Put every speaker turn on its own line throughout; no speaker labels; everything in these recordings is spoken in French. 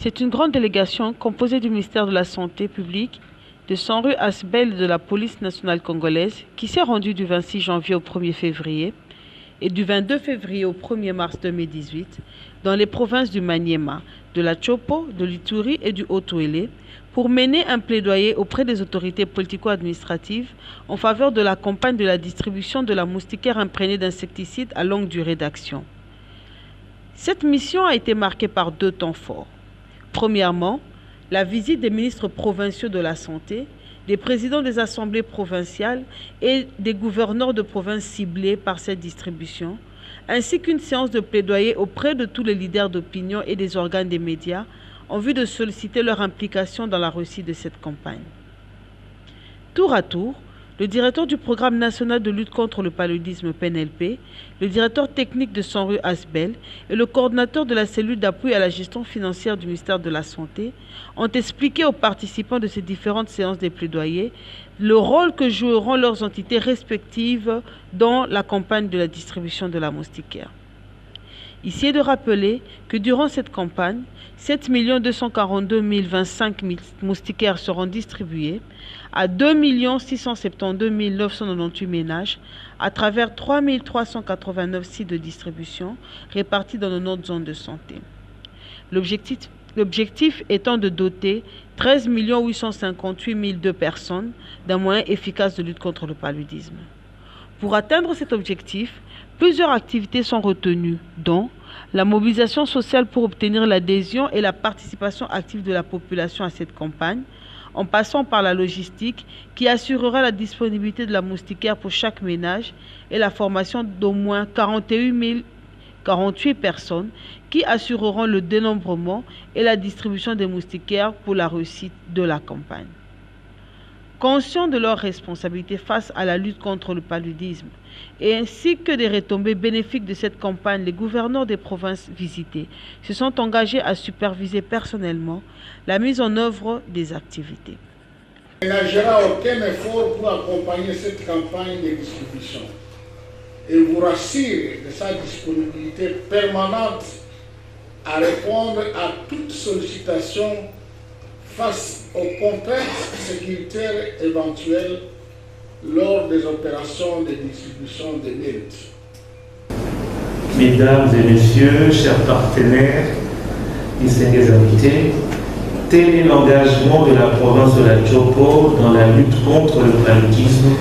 C'est une grande délégation composée du ministère de la Santé publique, de Sanru Asbel et de la police nationale congolaise qui s'est rendue du 26 janvier au 1er février et du 22 février au 1er mars 2018 dans les provinces du Maniema, de la Chopo, de l'Ituri et du Haut-Ouélé pour mener un plaidoyer auprès des autorités politico-administratives en faveur de la campagne de la distribution de la moustiquaire imprégnée d'insecticides à longue durée d'action. Cette mission a été marquée par 2 temps forts. Premièrement, la visite des ministres provinciaux de la Santé, des présidents des assemblées provinciales et des gouverneurs de provinces ciblés par cette distribution, ainsi qu'une séance de plaidoyer auprès de tous les leaders d'opinion et des organes des médias en vue de solliciter leur implication dans la réussite de cette campagne. Tour à tour, le directeur du programme national de lutte contre le paludisme PNLP, le directeur technique de Sanru Asbel et le coordinateur de la cellule d'appui à la gestion financière du ministère de la Santé ont expliqué aux participants de ces différentes séances des plaidoyers le rôle que joueront leurs entités respectives dans la campagne de la distribution de la moustiquaire. Ici est de rappeler que durant cette campagne, 7 242 025 moustiquaires seront distribués à 2 672 998 ménages à travers 3 389 sites de distribution répartis dans 90 zones de santé. L'objectif étant de doter 13 858 002 personnes d'un moyen efficace de lutte contre le paludisme. Pour atteindre cet objectif, plusieurs activités sont retenues, dont la mobilisation sociale pour obtenir l'adhésion et la participation active de la population à cette campagne, en passant par la logistique qui assurera la disponibilité de la moustiquaire pour chaque ménage et la formation d'au moins 48 personnes qui assureront le dénombrement et la distribution des moustiquaires pour la réussite de la campagne. Conscients de leurs responsabilités face à la lutte contre le paludisme et ainsi que des retombées bénéfiques de cette campagne, les gouverneurs des provinces visitées se sont engagés à superviser personnellement la mise en œuvre des activités.
Il n'engagera aucun effort pour accompagner cette campagne de distribution et vous rassure de sa disponibilité permanente à répondre à toute sollicitation face aux contraintes sécuritaires éventuelles lors des opérations de distribution des mérites.
Mesdames et messieurs, chers partenaires, distingués invités, tel est l'engagement de la province de la Chopo dans la lutte contre le paludisme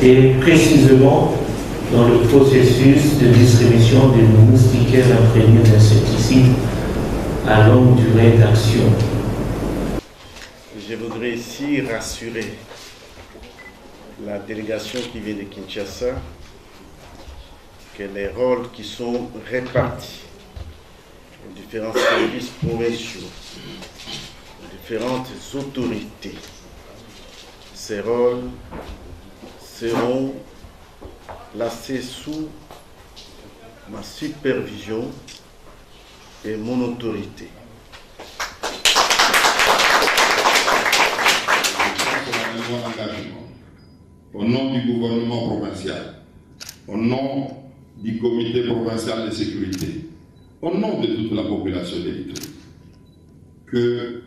et précisément dans le processus de distribution des moustiquaires imprégnés d'insecticides à longue durée d'action.
Je voudrais ici rassurer la délégation qui vient de Kinshasa que les rôles qui sont répartis aux différents services provinciaux, aux différentes autorités, ces rôles seront placés sous ma supervision et mon autorité.
Au nom du gouvernement provincial, au nom du comité provincial de sécurité, au nom de toute la population de l'Ituri, que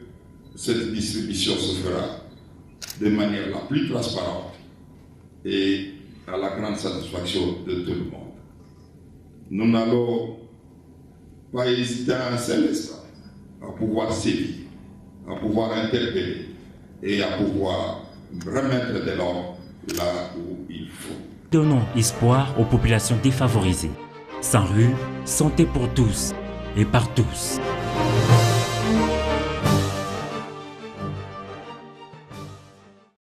cette distribution se fera de manière la plus transparente et à la grande satisfaction de tout le monde. Nous n'allons pas hésiter un seul instant à pouvoir sévir, à pouvoir interpeller et à pouvoir remettre de l'ordre là où il faut.
Donnons espoir aux populations défavorisées. Sanru, santé pour tous et par tous.